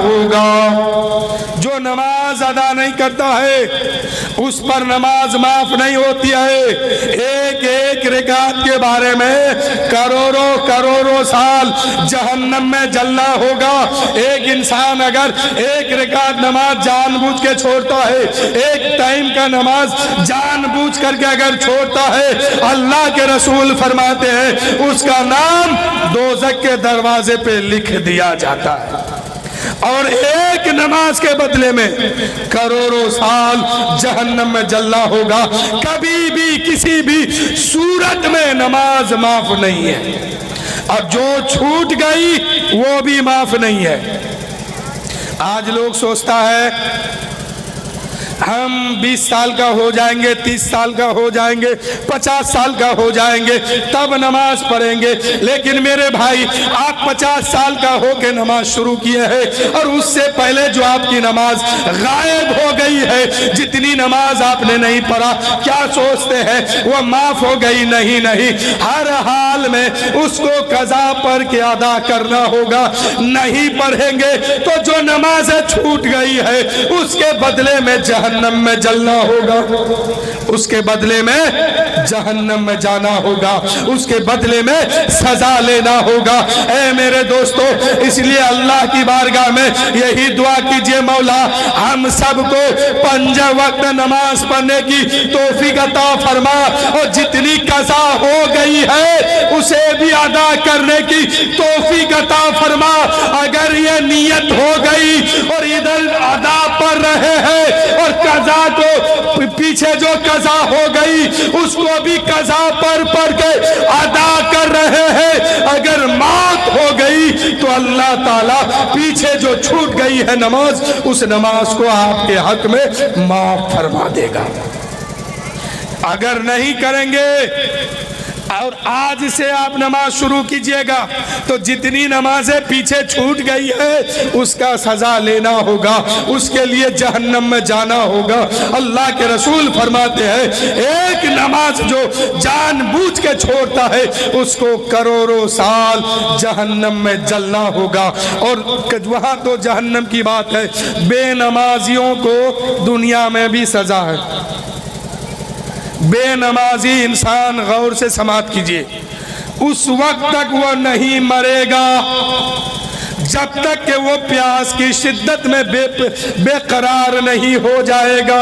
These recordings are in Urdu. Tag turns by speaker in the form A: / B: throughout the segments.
A: ہوگا۔ جو نماز ادا نہیں کرتا ہے اس پر نماز معاف نہیں ہوتی ہے۔ ایک ایک رکعت کے بارے میں کروڑوں کروڑوں سال جہنم میں جلنا ہوگا۔ ایک انسان اگر ایک رکعت نماز جان بوجھ کے چھوڑتا ہے، ایک ٹائم کا نماز جان بوجھ کر کے اگر چھوڑتا ہے، اللہ کے رسول فرماتے ہیں اس کا نام دوزخ کے دروازے پہ لکھ دیا جاتا ہے، اور ایک نماز کے بدلے میں کروڑوں سال جہنم میں جلنا ہوگا۔ کبھی بھی کسی بھی صورت میں نماز معاف نہیں ہے، اور جو چھوٹ گئی وہ بھی معاف نہیں ہے۔ آج لوگ سوچتا ہے ہم 20 سال کا ہو جائیں گے، 30 سال کا ہو جائیں گے، 50 سال کا ہو جائیں گے تب نماز پڑھیں گے۔ لیکن میرے بھائی، آپ 50 سال کا ہو کے نماز شروع کیے ہیں، اور اس سے پہلے جو آپ کی نماز غائب ہو گئی ہے، جتنی نماز آپ نے نہیں پڑھا، کیا سوچتے ہیں وہ معاف ہو گئی؟ نہیں نہیں، ہر حال میں اس کو قضا پڑھ کے ادا کرنا ہوگا۔ نہیں پڑھیں گے تو جو نمازیں چھوٹ گئی ہے اس کے بدلے میں جہنم میں جلنا ہوگا، اس کے بدلے میں جہنم میں جانا ہوگا، اس کے بدلے میں سزا لینا ہوگا۔ اے میرے دوستو، اس لیے اللہ کی بارگاہ میں یہی دعا کیجئے، مولا ہم سب کو 5 وقت نماز پڑھنے کی توفیق عطا فرما، اور جتنی قضا ہو گئی ہے اسے بھی ادا کرنے کی توفیق عطا فرما۔ اگر یہ نیت ہو گئی اور ادھر ادا پڑھ رہے ہیں اور قضا کو پیچھے جو قضا ہو گئی اس کو بھی قضا پڑھ کے ادا کر رہے ہیں، اگر موت ہو گئی تو اللہ تعالیٰ پیچھے جو چھوٹ گئی ہے نماز، اس نماز کو آپ کے حق میں معاف فرما دے گا۔ اگر نہیں کریں گے اور آج سے آپ نماز شروع کیجئے گا تو جتنی نمازیں پیچھے چھوٹ گئی ہے اس کا سزا لینا ہوگا، اس کے لیے جہنم میں جانا ہوگا۔ اللہ کے رسول فرماتے ہیں ایک نماز جو جان بوجھ کے چھوڑتا ہے اس کو کروڑوں سال جہنم میں جلنا ہوگا۔ اور وہاں تو جہنم کی بات ہے، بے نمازیوں کو دنیا میں بھی سزا ہے۔ بے نمازی انسان غور سے سماعت کیجئے، اس وقت تک وہ نہیں مرے گا جب تک کہ وہ پیاس کی شدت میں بے قرار نہیں ہو جائے گا،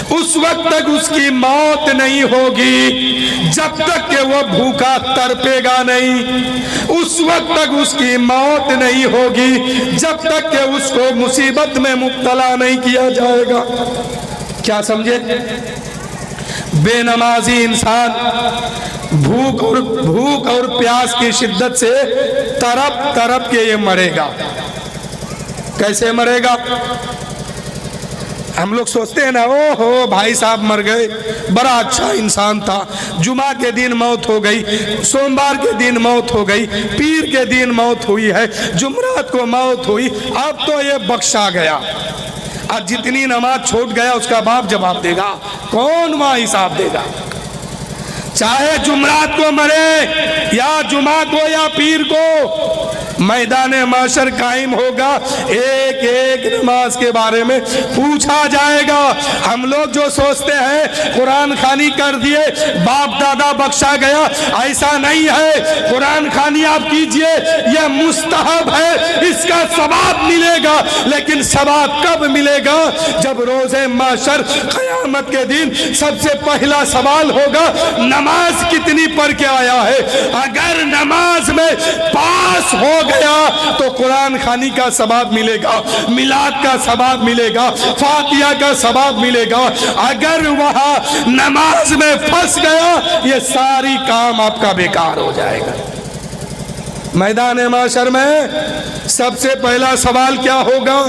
A: اس وقت تک اس کی موت نہیں ہوگی جب تک کہ وہ بھوکا تڑپے گا نہیں، اس وقت تک اس کی موت نہیں ہوگی جب تک کہ اس کو مصیبت میں مبتلا نہیں کیا جائے گا۔ کیا سمجھے؟ بے نمازی انسان بھوک اور پیاس کی شدت سے تڑپ کے یہ مرے گا۔ کیسے مرے گا؟ ہم لوگ سوچتے ہیں نا، او ہو بھائی صاحب مر گئے، بڑا اچھا انسان تھا، جمعہ کے دن موت ہو گئی، سوموار کے دن موت ہو گئی، پیر کے دن موت ہوئی ہے، جمعرات کو موت ہوئی، اب تو یہ بخشا گیا۔ اور جتنی نماز چھوٹ گیا اس کا باپ جواب دے گا، کون وہاں حساب دے گا؟ چاہے جمعرات کو مرے یا جمعہ کو یا پیر کو، میدان معاشر قائم ہوگا، ایک ایک نماز کے بارے میں پوچھا جائے گا۔ ہم لوگ جو سوچتے ہیں قرآن خوانی کر دیے باپ دادا بخشا گیا، ایسا نہیں ہے۔ قرآن خوانی آپ کیجئے، یہ مستحب ہے، اس کا ثواب ملے گا، لیکن ثواب کب ملے گا؟ جب روز معاشر قیامت کے دن سب سے پہلا سوال ہوگا نماز کتنی پڑھ کے آیا ہے۔ اگر نماز میں پاس ہو گیا تو قرآن خوانی کا ثواب ملے گا، میلاد کا ثواب ملے گا، فاتحہ کا ثواب ملے گا۔ اگر وہاں نماز میں پھنس گیا یہ ساری کام آپ کا بیکار ہو جائے گا۔ میدان معاشر میں سب سے پہلا سوال کیا ہوگا؟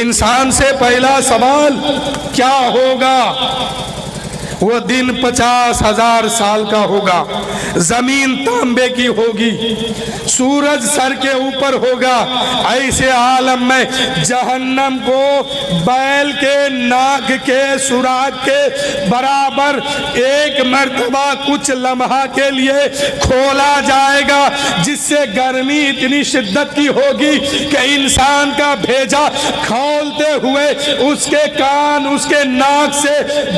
A: انسان سے پہلا سوال کیا ہوگا؟ وہ دن 50,000 سال کا ہوگا، زمین تانبے کی ہوگی، سورج سر کے اوپر ہوگا۔ ایسے عالم میں جہنم کو بیل کے ناک کے سوراخ کے برابر ایک مرتبہ کچھ لمحہ کے لیے کھولا جائے گا، جس سے گرمی اتنی شدت کی ہوگی کہ انسان کا بھیجا کھولتے ہوئے اس کے کان اس کے ناک سے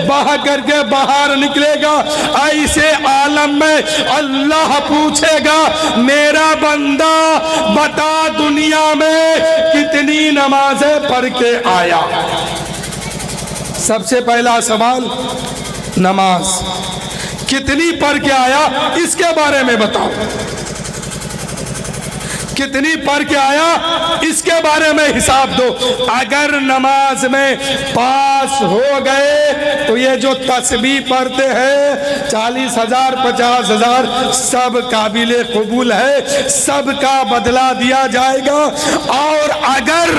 A: بہہ کر کے باہر نکلے گا۔ ایسے عالم میں اللہ پوچھے گا میرا بندہ بتا دنیا میں کتنی نمازیں پڑھ کے آیا؟ سب سے پہلا سوال نماز کتنی پڑھ کے آیا اس کے بارے میں بتاؤ، کتنی پڑھ کے آیا اس کے بارے میں حساب دو۔ اگر نماز میں پاس ہو گئے تو یہ جو تسبیح پڑھتے ہیں 40,000 50,000 سب قابل قبول ہے، سب کا بدلہ دیا جائے گا۔ اور اگر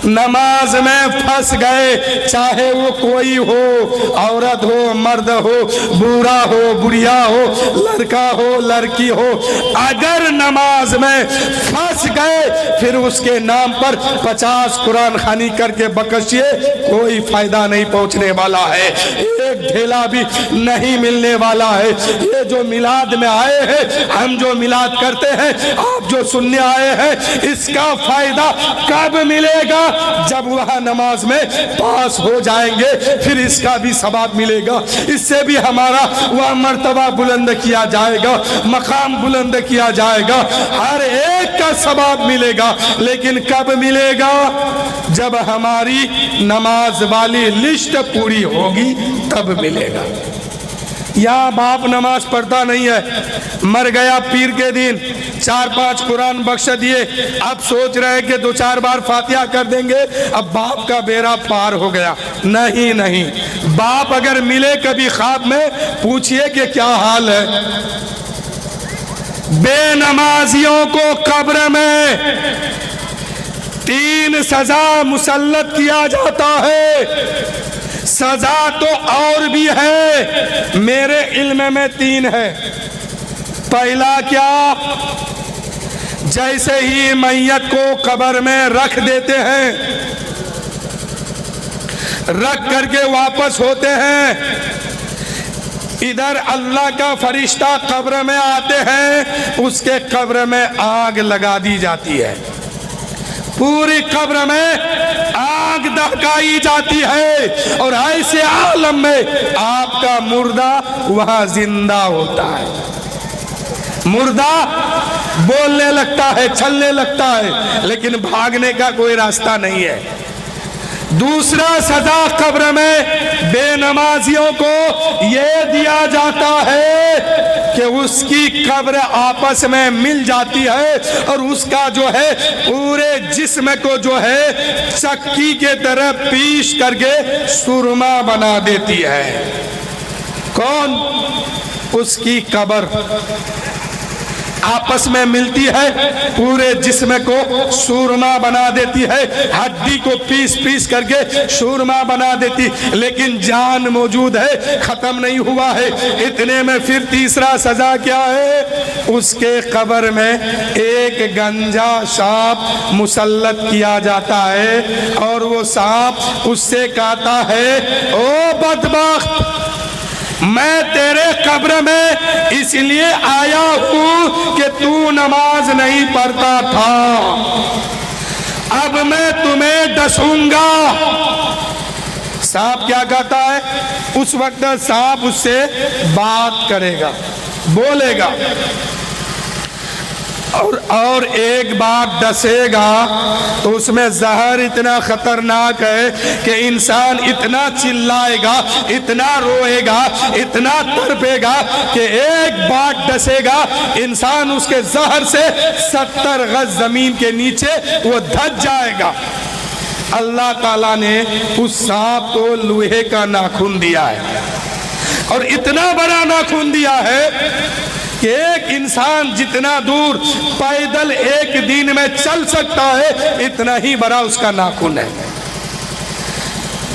A: نماز میں پھنس گئے، چاہے وہ کوئی ہو، عورت ہو مرد ہو، بوڑھا ہو بڑھیا ہو، لڑکا ہو لڑکی ہو، اگر نماز میں پھنس گئے پھر اس کے نام پر 50 قرآن خوانی کر کے بخشیے، کوئی فائدہ نہیں پہنچنے والا ہے، ایک ڈھیلا بھی نہیں ملنے والا ہے۔ یہ جو میلاد میں آئے ہیں، ہم جو میلاد کرتے ہیں، آپ جو سننے آئے ہیں، اس کا فائدہ کب ملے گا؟ جب وہاں نماز میں پاس ہو جائیں گے، پھر اس کا بھی ثواب ملے گا، اس سے بھی ہمارا وہ مرتبہ بلند کیا جائے گا، مقام بلند کیا جائے گا، ہر ایک کا ثواب ملے گا۔ لیکن کب ملے گا؟ جب ہماری نماز والی لسٹ پوری ہوگی تب ملے گا۔ یا باپ نماز پڑھتا نہیں ہے، مر گیا پیر کے دن، 4-5 قرآن بخش دیے، اب سوچ رہے کہ 2-4 بار فاتحہ کر دیں گے، اب باپ کا بیڑا پار ہو گیا۔ نہیں، باپ اگر ملے کبھی خواب میں، پوچھئے کہ کیا حال ہے۔ بے نمازیوں کو قبر میں 3 سزا مسلط کیا جاتا ہے۔ سزا تو اور بھی ہے، میرے علم میں 3 ہے۔ پہلا کیا؟ جیسے ہی میت کو قبر میں رکھ دیتے ہیں، رکھ کر کے واپس ہوتے ہیں، ادھر اللہ کا فرشتہ قبر میں آتے ہیں، اس کے قبر میں آگ لگا دی جاتی ہے، پوری قبر میں آگ دہکائی جاتی ہے، اور ایسے عالم میں آپ کا مردہ وہاں زندہ ہوتا ہے۔ مردہ بولنے لگتا ہے، چلنے لگتا ہے، لیکن بھاگنے کا کوئی راستہ نہیں ہے۔ دوسرا سزا قبر میں بے نمازیوں کو یہ دیا جاتا ہے کہ اس کی قبر آپس میں مل جاتی ہے، اور اس کا جو ہے پورے جسم کو جو ہے چکی کے طرح پیش کر کے سرما بنا دیتی ہے۔ کون؟ اس کی قبر آپس میں ملتی ہے، پورے جسم کو سورما بنا دیتی ہے، ہڈی کو پیس پیس کر کے سورما بنا دیتی، لیکن جان موجود ہے، ختم نہیں ہوا ہے۔ اتنے میں پھر تیسرا سزا کیا ہے؟ اس کے قبر میں ایک گنجا سانپ مسلط کیا جاتا ہے، اور وہ سانپ اس سے کہتا ہے او بدبخت، میں تیرے قبر میں اس لیے آیا ہوں کہ تو نماز نہیں پڑھتا تھا، اب میں تمہیں ڈسوں گا۔ سانپ کیا کہتا ہے؟ اس وقت سانپ اس سے بات کرے گا، بولے گا، اور ایک بار ڈسے گا تو اس میں زہر اتنا خطرناک ہے کہ انسان اتنا چلائے گا، اتنا روئے گا، اتنا تڑپے گا کہ ایک بار ڈسے گا انسان اس کے زہر سے 70 گز زمین کے نیچے وہ دھس جائے گا۔ اللہ تعالیٰ نے اس سانپ کو لوہے کا ناخن دیا ہے، اور اتنا بڑا ناخن دیا ہے کہ ایک انسان جتنا دور پیدل ایک دن میں چل سکتا ہے، اتنا ہی بڑا اس کا ناخن ہے۔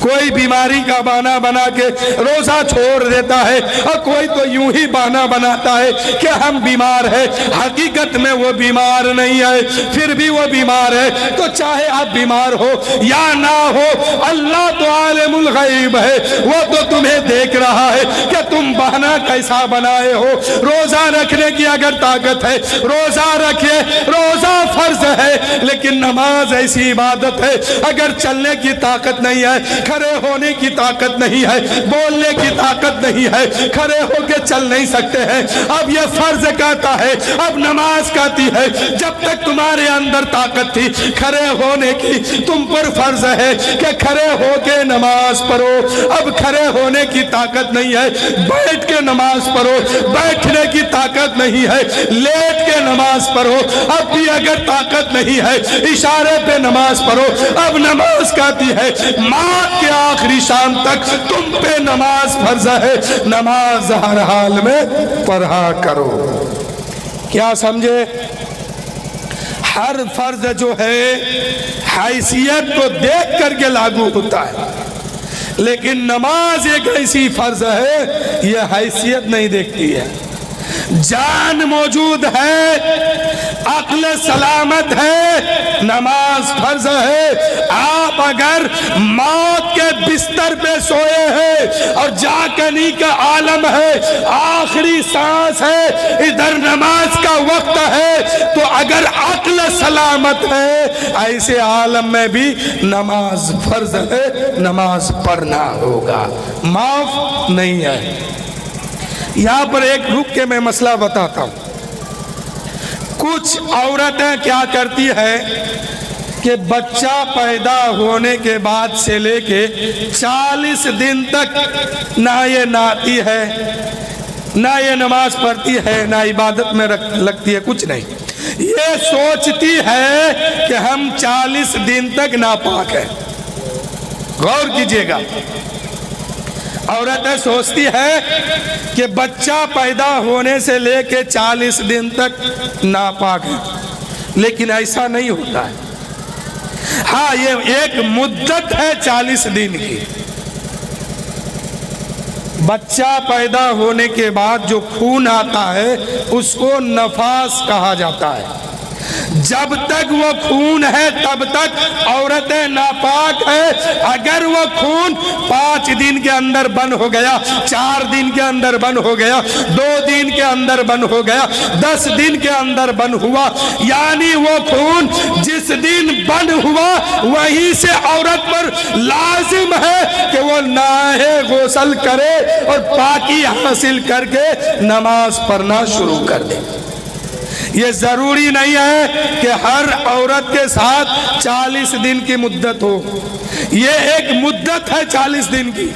A: کوئی بیماری کا بہانہ بنا کے روزہ چھوڑ دیتا ہے، اور کوئی تو یوں ہی بہانہ بناتا ہے کہ ہم بیمار ہیں، حقیقت میں وہ بیمار نہیں ہے، پھر بھی وہ بیمار ہے۔ تو چاہے آپ بیمار ہو یا نہ ہو، اللہ تو عالم الغیب ہے، وہ تو تمہیں دیکھ رہا ہے کہ تم بہانہ کیسا بنائے ہو۔ روزہ رکھنے کی اگر طاقت ہے روزہ رکھے، روزہ فرض ہے، لیکن نماز ایسی عبادت ہے، اگر چلنے کی طاقت نہیں ہے، کھڑے ہونے کی طاقت نہیں ہے، بولنے کی طاقت نہیں ہے، کھڑے ہو کے چل نہیں سکتے ہیں، اب یہ فرض کہتا ہے، اب نماز کہتی ہے جب تک تمہارے اندر طاقت تھی کھڑے ہونے کی، تم پر فرض ہے کہ کھڑے ہو کے نماز پڑھو۔ اب کھڑے ہونے کی طاقت نہیں ہے، بیٹھ کے نماز پڑھو، بیٹھنے کی طاقت نہیں ہے، لیٹ کے نماز پڑھو، اب بھی اگر طاقت نہیں ہے اشارے پہ نماز پڑھو۔ اب نماز کہتی ہے موت کے آخری شام تک تم پہ نماز فرض ہے، نماز ہر حال میں پڑھا کرو۔ کیا سمجھے؟ ہر فرض جو ہے حیثیت کو دیکھ کر کے لاگو ہوتا ہے، لیکن نماز ایک ایسی فرض ہے یہ حیثیت نہیں دیکھتی ہے۔ جان موجود ہے، عقل سلامت ہے، نماز فرض ہے۔ آپ اگر موت کے بستر پہ سوئے ہیں اور جاگنے کا عالم ہے، آخری سانس ہے، ادھر نماز کا وقت ہے، تو اگر عقل سلامت ہے ایسے عالم میں بھی نماز فرض ہے، نماز پڑھنا ہوگا، معاف نہیں ہے۔ یہاں پر ایک رک کے میں مسئلہ بتاتا ہوں۔ کچھ عورتیں کیا کرتی ہے کہ بچہ پیدا ہونے کے بعد سے لے کے 40 دن تک نہ یہ نہاتی ہے، نہ یہ نماز پڑھتی ہے، نہ عبادت میں لگتی ہے، کچھ نہیں۔ یہ سوچتی ہے کہ ہم 40 دن تک ناپاک ہیں۔ غور کیجئے گا، عورتیں سوچتی ہے کہ بچہ پیدا ہونے سے لے کے 40 دن تک ناپاک ہے، لیکن ایسا نہیں ہوتا ہے۔ ہاں، یہ ایک مدت ہے 40 دن کی۔ بچہ پیدا ہونے کے بعد جو خون آتا ہے اس کو نفاس کہا جاتا ہے۔ جب تک وہ خون ہے تب تک عورتیں ناپاک ہے۔ اگر وہ خون 5 دن کے اندر بند ہو گیا، 4 دن کے اندر بند ہو گیا، 2 دن کے اندر بند ہو گیا، 10 دن کے اندر بند ہوا، یعنی وہ خون جس دن بند ہوا وہیں سے عورت پر لازم ہے کہ وہ نہائے، غسل کرے اور پاکی حاصل کر کے نماز پڑھنا شروع کر دے۔ یہ ضروری نہیں ہے کہ ہر عورت کے ساتھ 40 دن کی مدت ہو، یہ ایک مدت ہے 40 دن کی،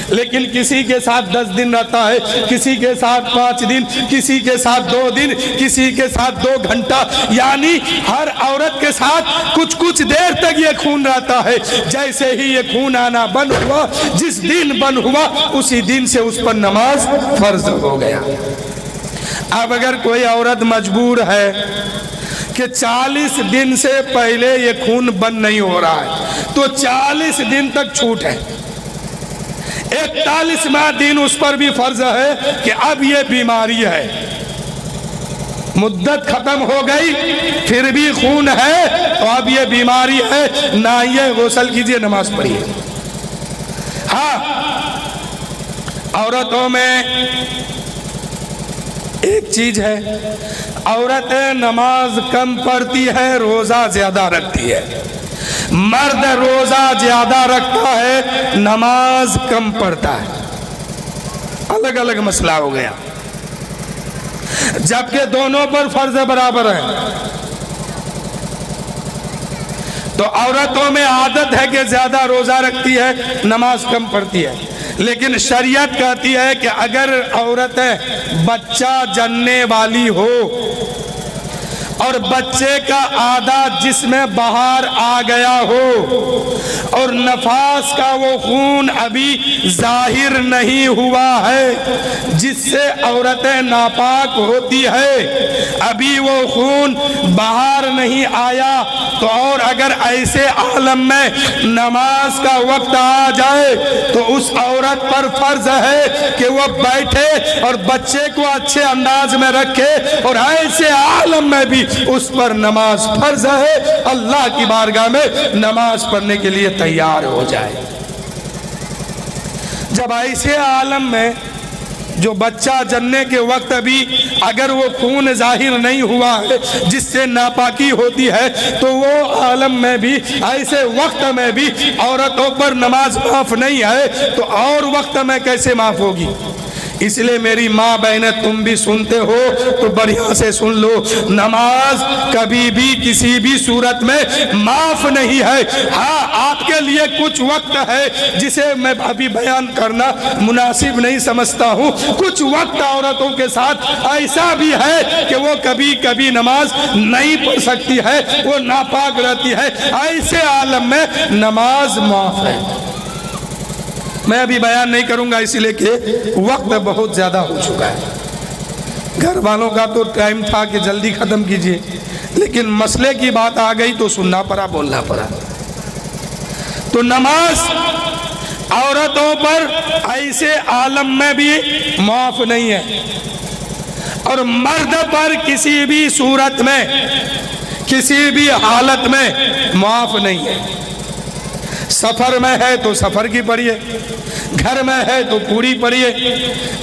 A: لیکن کسی کے ساتھ 10 دن رہتا ہے، کسی کے ساتھ 5 دن، کسی کے ساتھ 2 دن، کسی کے ساتھ 2 گھنٹہ، یعنی ہر عورت کے ساتھ کچھ دیر تک یہ خون رہتا ہے۔ جیسے ہی یہ خون آنا بند ہوا، جس دن بند ہوا اسی دن سے اس پر نماز فرض ہو گیا۔ اب اگر کوئی عورت مجبور ہے کہ 40 دن سے پہلے یہ خون بند نہیں ہو رہا ہے تو 40 دن تک چھوٹ ہے، 41واں دن اس پر بھی فرض ہے کہ اب یہ بیماری ہے، مدت ختم ہو گئی پھر بھی خون ہے تو اب یہ بیماری ہے، نہائیے، غسل کیجئے، نماز پڑھیے۔ ہاں، عورتوں میں ایک چیز ہے، عورتیں نماز کم پڑھتی ہے، روزہ زیادہ رکھتی ہے۔ مرد روزہ زیادہ رکھتا ہے، نماز کم پڑھتا ہے۔ الگ الگ مسئلہ ہو گیا، جبکہ دونوں پر فرض برابر ہے۔ تو عورتوں میں عادت ہے کہ زیادہ روزہ رکھتی ہے، نماز کم پڑھتی ہے، لیکن شریعت کہتی ہے کہ اگر عورتیں بچہ جننے والی ہو اور بچے کا آدھا جسم میں باہر آ گیا ہو اور نفاس کا وہ خون ابھی ظاہر نہیں ہوا ہے جس سے عورتیں ناپاک ہوتی ہے، ابھی وہ خون باہر نہیں آیا، تو اور اگر ایسے عالم میں نماز کا وقت آ جائے تو اس عورت پر فرض ہے کہ وہ بیٹھے اور بچے کو اچھے انداز میں رکھے، اور ایسے عالم میں بھی اس پر نماز فرض ہے، اللہ کی بارگاہ میں نماز پڑھنے کے لیے تیار ہو جائے۔ جب ایسے عالم میں جو بچہ جننے کے وقت ابھی اگر وہ خون ظاہر نہیں ہوا ہے جس سے ناپاکی ہوتی ہے، تو وہ عالم میں بھی ایسے وقت میں بھی عورتوں پر نماز معاف نہیں ہے، تو اور وقت میں کیسے معاف ہوگی؟ اس لیے میری ماں بہنیں تم بھی سنتے ہو تو بڑھیا سے سن لو، نماز کبھی بھی کسی بھی صورت میں معاف نہیں ہے۔ ہاں آپ کے لیے کچھ وقت ہے جسے میں ابھی بیان کرنا مناسب نہیں سمجھتا ہوں، کچھ وقت عورتوں کے ساتھ ایسا بھی ہے کہ وہ کبھی کبھی نماز نہیں پڑھ سکتی ہے، وہ ناپاک رہتی ہے، ایسے عالم میں نماز معاف ہے۔ میں ابھی بیان نہیں کروں گا اس لیے کہ وقت بہت زیادہ ہو چکا ہے، گھر والوں کا تو ٹائم تھا کہ جلدی ختم کیجئے، لیکن مسئلے کی بات آ گئی تو سننا پڑا، بولنا پڑا۔ تو نماز عورتوں پر ایسے عالم میں بھی معاف نہیں ہے، اور مرد پر کسی بھی صورت میں کسی بھی حالت میں معاف نہیں ہے۔ سفر میں ہے تو سفر کی پڑھیے، گھر میں ہے تو پوری پڑھیے،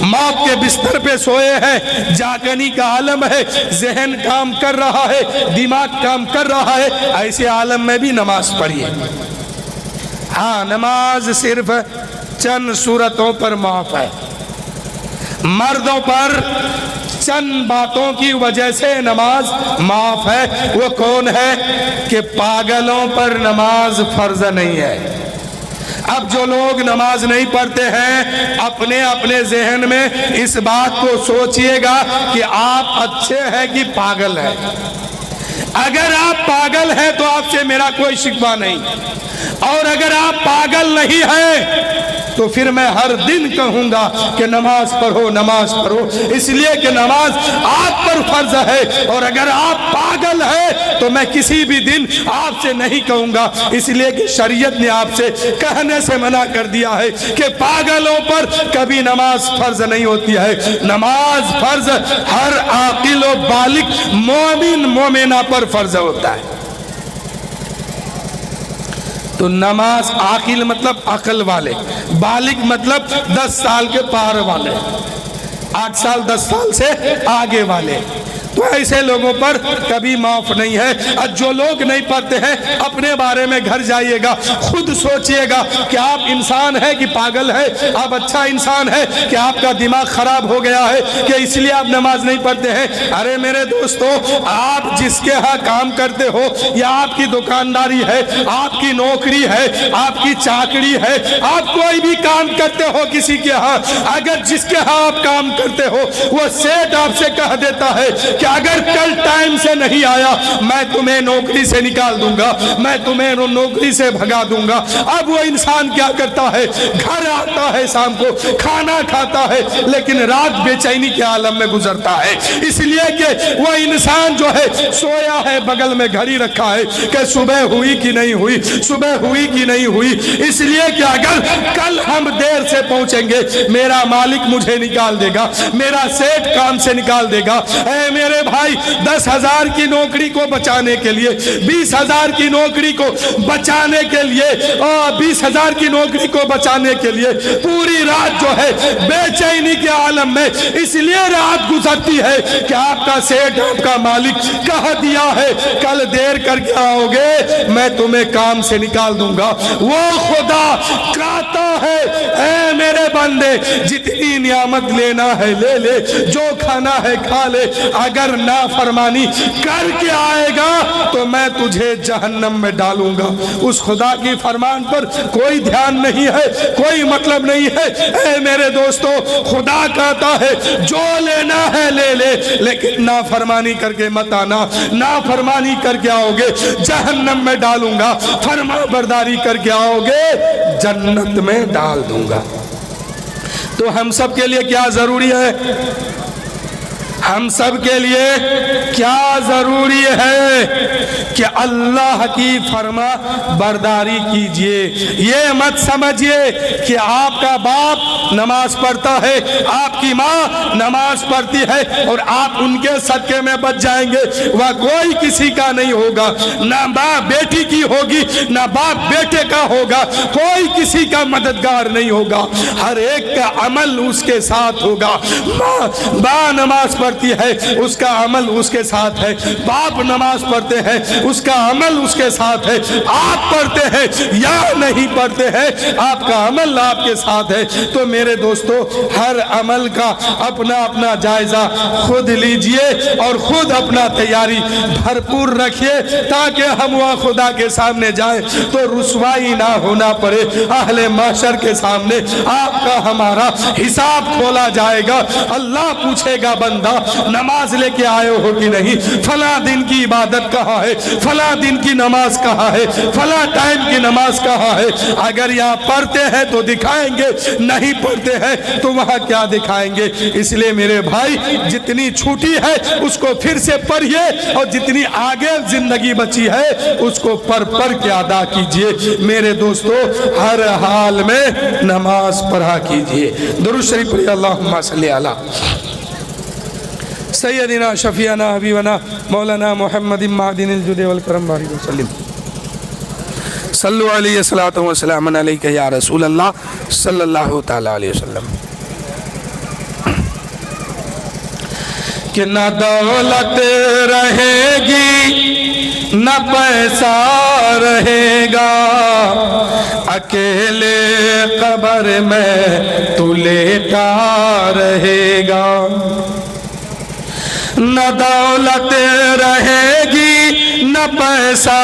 A: موت کے بستر پہ سوئے ہیں، جاگنی کا عالم ہے، ذہن کام کر رہا ہے، دماغ کام کر رہا ہے، ایسے عالم میں بھی نماز پڑھیے۔ ہاں نماز صرف چند صورتوں پر معاف ہے، مردوں پر چند باتوں کی وجہ سے نماز معاف ہے۔ وہ کون ہے؟ کہ پاگلوں پر نماز فرض نہیں ہے۔ اب جو لوگ نماز نہیں پڑھتے ہیں اپنے اپنے ذہن میں اس بات کو سوچئے گا کہ آپ اچھے ہیں کہ پاگل ہیں۔ اگر آپ پاگل ہیں تو آپ سے میرا کوئی شکوہ نہیں، اور اگر آپ پاگل نہیں ہیں تو پھر میں ہر دن کہوں گا کہ نماز پڑھو، نماز پڑھو، اس لیے کہ نماز آپ پر فرض ہے، اور اگر آپ پاگل ہیں تو میں کسی بھی دن آپ سے نہیں کہوں گا، اس لیے کہ شریعت نے آپ سے کہنے سے منع کر دیا ہے کہ پاگلوں پر کبھی نماز فرض نہیں ہوتی ہے۔ نماز فرض ہر عاقل و بالغ مومن مومنہ پر فرض ہوتا ہے۔ تو نماز عاقل مطلب عقل والے، بالغ مطلب 10 سال کے پار والے، 8 سال 10 سال سے آگے والے، تو ایسے لوگوں پر کبھی معاف نہیں ہے۔ اور جو لوگ نہیں پڑھتے ہیں اپنے بارے میں گھر جائیے گا، خود سوچئے گا کہ آپ انسان ہے کہ پاگل ہے، آپ اچھا انسان ہے کہ آپ کا دماغ خراب ہو گیا ہے کہ اس لیے آپ نماز نہیں پڑھتے ہیں۔ ارے میرے دوستو، آپ جس کے ہاں کام کرتے ہو، یا آپ کی دکانداری ہے، آپ کی نوکری ہے، آپ کی چاکری ہے، آپ کوئی بھی کام کرتے ہو کسی کے ہاں، اگر جس کے ہاں آپ کام کرتے ہو وہ سیٹ آپ سے کہہ دیتا ہے کہ اگر کل ٹائم سے نہیں آیا میں تمہیں نوکری سے نکال دوں گا، میں تمہیں نوکری سے بھگا دوں گا، اب وہ انسان کیا کرتا ہے؟ گھر آتا ہے، شام کو کھانا کھاتا ہے، لیکن رات بے چینی کے عالم میں گزرتا ہے، اس لیے کہ وہ انسان جو ہے سویا ہے، بغل میں گھڑی رکھا ہے کہ صبح ہوئی کہ نہیں ہوئی، صبح ہوئی کہ نہیں ہوئی، اس لیے کہ اگر کل ہم دیر سے پہنچیں گے میرا مالک مجھے نکال دے گا، میرا سیٹ کام سے نکال دے گا۔ اے میرے بھائی، 10,000 کی نوکری کو بچانے کے لیے، 20,000 کی نوکری کو بچانے کے لیے، 20,000 کی نوکری کو بچانے کے لیے پوری رات جو ہے بے چینی کے عالم میں اس لیے رات گزرتی ہے کہ آپ کا سیٹ، آپ کا مالک کہہ دیا ہے کل دیر کر کے آؤ گے میں تمہیں کام سے نکال دوں گا۔ وہ خدا کہتا ہے اے میرے بندے، جتنی نعمت لینا ہے لے لے، جو کھانا ہے کھا لے، اگر اگر نافرمانی کر کے آئے گا تو میں تجھے جہنم میں ڈالوں گا۔ اس خدا کی فرمان پر کوئی دھیان نہیں ہے، کوئی مطلب نہیں ہے۔ اے میرے دوستو، خدا کہتا ہے جو لینا ہے لے لے، لیکن نافرمانی کر کے مت آنا۔ نافرمانی کر کے آؤ گے جہنم میں ڈالوں گا، فرما برداری کر کے آؤ گے جنت میں ڈال دوں گا۔ تو ہم سب کے لیے کیا ضروری ہے؟ ہم سب کے لیے کیا ضروری ہے کہ اللہ کی فرما برداری کیجئے۔ یہ مت سمجھئے کہ آپ کا باپ نماز پڑھتا ہے، آپ کی ماں نماز پڑھتی ہے اور آپ ان کے صدقے میں بچ جائیں گے۔ وہ کوئی کسی کا نہیں ہوگا، نہ باپ بیٹی کی ہوگی، نہ باپ بیٹے کا ہوگا، کوئی کسی کا مددگار نہیں ہوگا۔ ہر ایک کا عمل اس کے ساتھ ہوگا۔ ماں نماز پڑھتی ہے، اس کا عمل اس کے ساتھ ہے۔ باپ نماز پڑھتے ہیں، اس کا عمل اس کے ساتھ ہے۔ آپ پڑھتے ہیں یا نہیں پڑھتے ہیں، آپ کا عمل آپ کے ساتھ ہے۔ تو میرے دوستو، ہر عمل کا اپنا اپنا جائزہ خود لیجئے اور خود اپنا تیاری بھرپور رکھیے، تاکہ ہم وہاں خدا کے سامنے جائیں تو رسوائی نہ ہونا پڑے۔ اہل محشر کے سامنے آپ کا ہمارا حساب کھولا جائے گا۔ اللہ پوچھے گا، بندہ نماز لے کے آئے ہو کہ نہیں؟ فلاں دن کی عبادت کہاں ہے؟ فلاں دن کی نماز کہاں ہے؟ فلاں ٹائم کی نماز کہاں ہے؟ اگر یہاں پڑھتے ہیں تو دکھائیں گے، نہیں پڑھتے ہیں تو وہاں کیا دکھائیں گے؟ اس لیے میرے بھائی، جتنی چھوٹی ہے اس کو پھر سے پڑھیے، اور جتنی آگے زندگی بچی ہے اس کو پڑھ کے ادا کیجئے۔ میرے دوستو، ہر حال میں نماز پڑھا کیجئے۔ درود شریف پڑھیے، اللہم صلی علی سیدنا شفیعنا حبیبنا مولانا محمد معدن الجود والکرم بارک وسلم۔ صلو علیہ الصلوۃ والسلام علیک یا رسول اللہ صلی اللہ تعالی علیہ وسلم۔ کہ نہ دولت رہے گی نہ پیسہ رہے گا، اکیلے قبر میں تو لیٹا رہے گا۔ نہ دولت رہے گی نہ پیسہ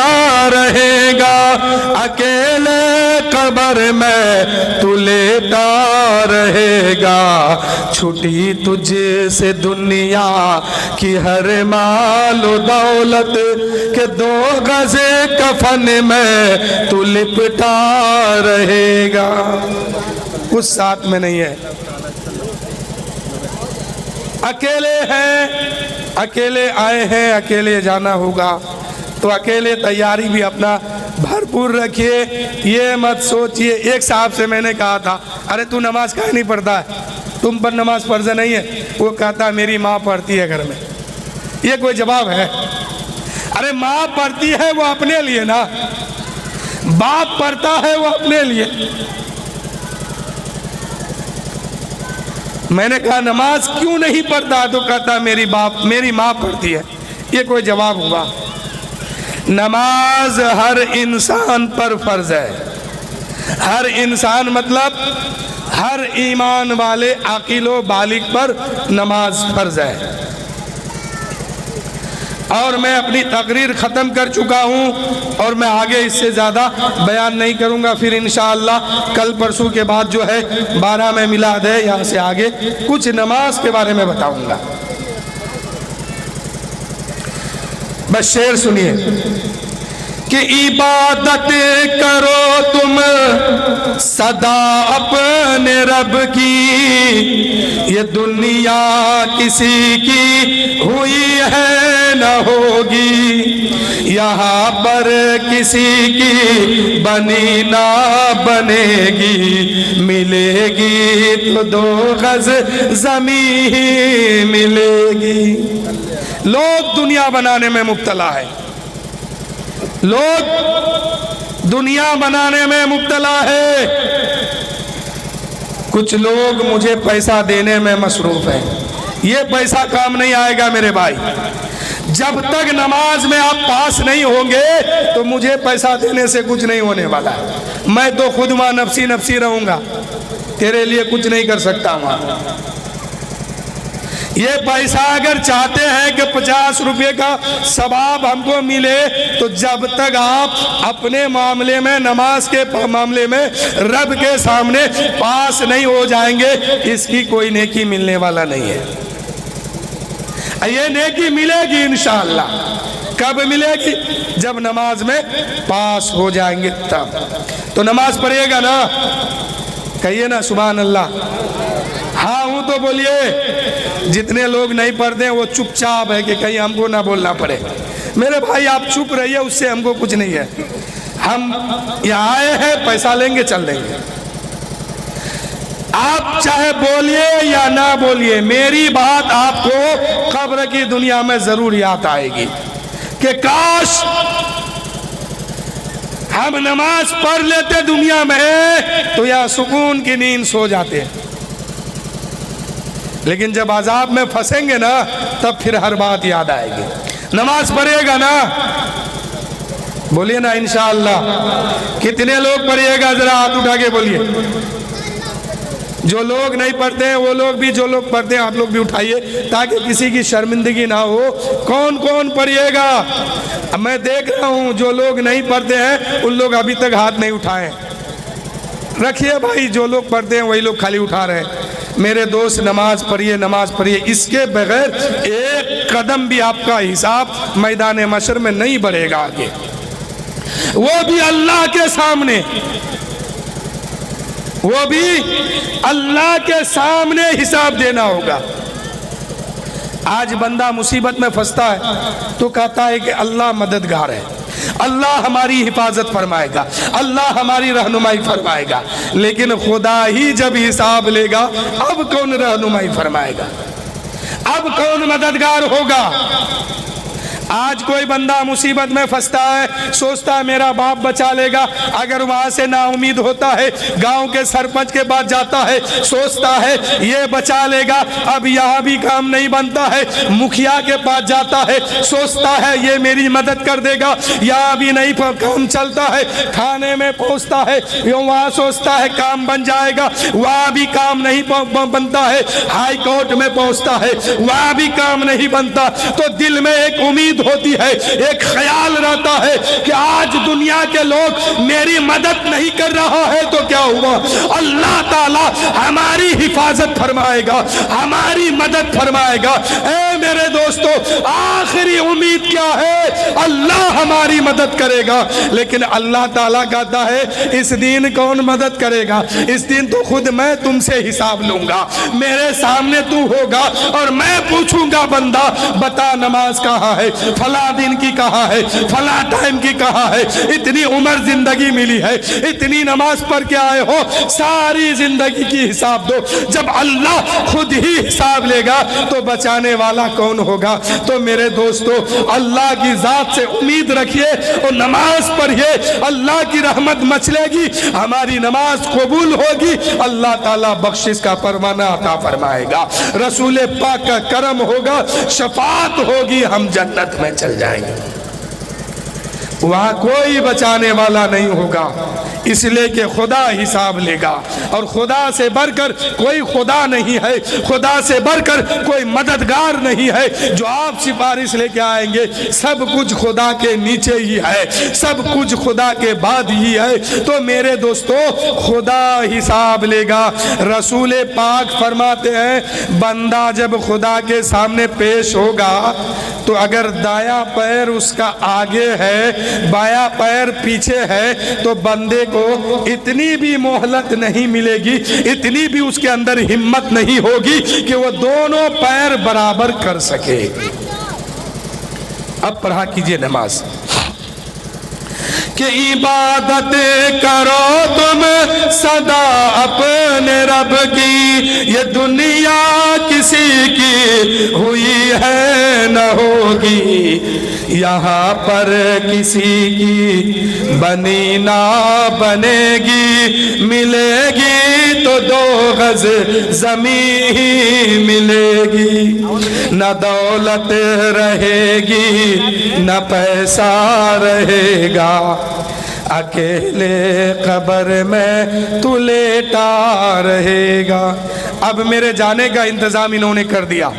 A: رہے گا، اکیلے قبر میں تو لیٹا رہے گا۔ چھٹی تجھ سے دنیا کی ہر مال و دولت، کہ دو گز کفن میں تو لپٹا رہے گا۔ کچھ ساتھ میں نہیں ہے، اکیلے ہیں، اکیلے آئے ہیں، اکیلے جانا ہوگا، تو اکیلے تیاری بھی اپنا بھرپور رکھیے۔ یہ مت سوچئے، ایک صاحب سے میں نے کہا تھا، ارے تو نماز کہاں نہیں پڑھتا ہے، تم پر نماز فرض نہیں ہے؟ وہ کہتا میری ماں پڑھتی ہے گھر میں۔ یہ کوئی جواب ہے؟ ارے ماں پڑھتی ہے وہ اپنے لیے نا، باپ پڑھتا ہے وہ اپنے لیے۔ میں نے کہا نماز کیوں نہیں پڑھتا؟ تو کہتا میری ماں پڑھتی ہے۔ یہ کوئی جواب ہوا؟ نماز ہر انسان پر فرض ہے، ہر انسان مطلب ہر ایمان والے عاقل و بالغ پر نماز فرض ہے۔ اور میں اپنی تقریر ختم کر چکا ہوں، اور میں آگے اس سے زیادہ بیان نہیں کروں گا۔ پھر انشاءاللہ کل پرسوں کے بعد جو ہے 12 میں میلاد ہے، یہاں سے آگے کچھ نماز کے بارے میں بتاؤں گا۔ بس شعر سنیے کہ عبادت کرو تم سدا اپنے رب کی، یہ دنیا کسی کی ہوئی ہے نہ ہوگی، یہاں پر کسی کی بنی نہ بنے گی، ملے گی تو 2 گز زمین ہی ملے گی۔ لوگ دنیا بنانے میں مبتلا ہے، لوگ دنیا بنانے میں مبتلا ہے۔ کچھ لوگ مجھے پیسہ دینے میں مصروف ہیں۔ یہ پیسہ کام نہیں آئے گا میرے بھائی۔ جب تک نماز میں آپ پاس نہیں ہوں گے تو مجھے پیسہ دینے سے کچھ نہیں ہونے والا ہے۔ میں تو خود وہاں نفسی نفسی رہوں گا، تیرے لیے کچھ نہیں کر سکتا وہاں۔ یہ پیسہ اگر چاہتے ہیں کہ 50 روپے کا ثواب ہم کو ملے تو جب تک آپ اپنے معاملے میں نماز کے معاملے میں رب کے سامنے پاس نہیں ہو جائیں گے اس کی کوئی نیکی ملنے والا نہیں ہے۔ یہ نیکی ملے گی انشاءاللہ، کب ملے گی؟ جب نماز میں پاس ہو جائیں گے تب۔ تو نماز پڑھیے گا نا؟ کہیے نا سبحان اللہ۔ ہاں ہوں تو بولیے۔ جتنے لوگ نہیں پڑھتے ہیں وہ چپ چاپ ہے کہ کہیں ہم کو نہ بولنا پڑے۔ میرے بھائی آپ چپ رہیے، اس سے ہم کو کچھ نہیں ہے۔ ہم یہاں آئے ہیں، پیسہ لیں گے چل دیں گے۔ آپ چاہے بولیے یا نہ بولیے، میری بات آپ کو قبر کی دنیا میں ضرور یاد آئے گی کہ کاش ہم نماز پڑھ لیتے دنیا میں تو یا سکون کی نیند سو جاتے، لیکن جب عذاب میں پھنسیں گے نا تب پھر ہر بات یاد آئے گی۔ نماز پڑھے گا نا؟ بولیے نا انشاءاللہ۔ کتنے لوگ پڑھیے گا ذرا ہاتھ اٹھا کے بولیے۔ جو لوگ نہیں پڑھتے ہیں وہ لوگ بھی، جو لوگ پڑھتے ہیں آپ لوگ بھی اٹھائیے تاکہ کسی کی شرمندگی نہ ہو۔ کون کون پڑھیے گا؟ میں دیکھ رہا ہوں جو لوگ نہیں پڑھتے ہیں ان لوگ ابھی تک ہاتھ نہیں اٹھائے۔ رکھیے بھائی، جو لوگ پڑھتے ہیں وہی لوگ خالی اٹھا رہے ہیں۔ میرے دوست نماز پڑھیے، نماز پڑھیے۔ اس کے بغیر ایک قدم بھی آپ کا حساب میدان محشر میں نہیں بڑھے گا آگے، وہ بھی اللہ کے سامنے، وہ بھی اللہ کے سامنے حساب دینا ہوگا۔ آج بندہ مصیبت میں پھنستا ہے تو کہتا ہے کہ اللہ مددگار ہے، اللہ ہماری حفاظت فرمائے گا، اللہ ہماری رہنمائی فرمائے گا، لیکن خدا ہی جب حساب لے گا اب کون رہنمائی فرمائے گا؟ اب کون مددگار ہوگا؟ آج کوئی بندہ مصیبت میں پھنستا ہے، سوچتا ہے میرا باپ بچا لے گا، اگر وہاں سے نا امید ہوتا ہے گاؤں کے سرپنچ کے پاس جاتا ہے، سوچتا ہے یہ بچا لے گا، اب یہاں بھی کام نہیں بنتا ہے، مکھیا کے پاس جاتا ہے، سوچتا ہے یہ میری مدد کر دے گا، یہاں بھی نہیں کام چلتا ہے، تھانے میں پہنچتا ہے، وہاں سوچتا ہے کام بن جائے گا، وہاں بھی کام نہیں بنتا ہے، ہائی کورٹ میں پہنچتا ہے، وہاں بھی کام نہیں بنتا، تو دل میں ایک امید ہوتی ہے، ایک خیال رہتا ہے کہ آج دنیا کے لوگ میری مدد نہیں کر رہا ہے تو کیا ہوا؟ اللہ تعالی ہماری حفاظت فرمائے گا، ہماری مدد فرمائے گا۔ اے میرے دوستو، آخری امید کیا ہے؟ اللہ ہماری مدد کرے گا، لیکن اللہ تعالیٰ کہتا ہے اس دن کون مدد کرے گا؟ اس دن تو خود میں تم سے حساب لوں گا، میرے سامنے تو ہوگا اور میں پوچھوں گا بندہ بتا نماز کہاں ہے، فلاں دن کی کہاں ہے، فلاں ٹائم کی کہاں ہے، اتنی عمر زندگی ملی ہے، اتنی نماز پڑھ کے آئے ہو، ساری زندگی کی حساب دو۔ جب اللہ خود ہی حساب لے گا تو بچانے والا کون ہوگا؟ تو میرے دوستو، اللہ کی ذات سے امید رکھیے اور نماز پڑھیے، اللہ کی رحمت مچلے گی، ہماری نماز قبول ہوگی، اللہ تعالیٰ بخشش کا پروانہ عطا فرمائے گا، رسول پاک کا کرم ہوگا، شفاعت ہوگی، ہم جنت میں چل جائیں گے، وہاں کوئی بچانے والا نہیں ہوگا، اس لیے کہ خدا حساب لے گا، اور خدا سے بڑھ کر کوئی خدا نہیں ہے، خدا سے بڑھ کر کوئی مددگار نہیں ہے جو آپ سفارش لے کے آئیں گے، سب کچھ خدا کے نیچے ہی ہے، سب کچھ خدا کے بعد ہی ہے۔ تو میرے دوستو، خدا حساب لے گا۔ رسول پاک فرماتے ہیں بندہ جب خدا کے سامنے پیش ہوگا تو اگر دایاں پیر اس کا آگے ہے، بایاں پیر پیچھے ہے، تو بندے کو اتنی بھی مہلت نہیں ملے گی، اتنی بھی اس کے اندر ہمت نہیں ہوگی کہ وہ دونوں پیر برابر کر سکے۔ اب پڑھا کیجئے نماز کہ عبادت کرو تم سدا اپنے رب کی، یہ دنیا کسی کی ہوئی ہے نہ ہوگی، یہاں پر کسی کی بنی نہ بنے گی، ملے گی تو 2 گز زمین ہی ملے گی، نہ دولت رہے گی نہ پیسہ رہے گا، اکیلے قبر میں تو لیٹا رہے گا۔ اب میرے جانے کا انتظام انہوں نے کر دیا۔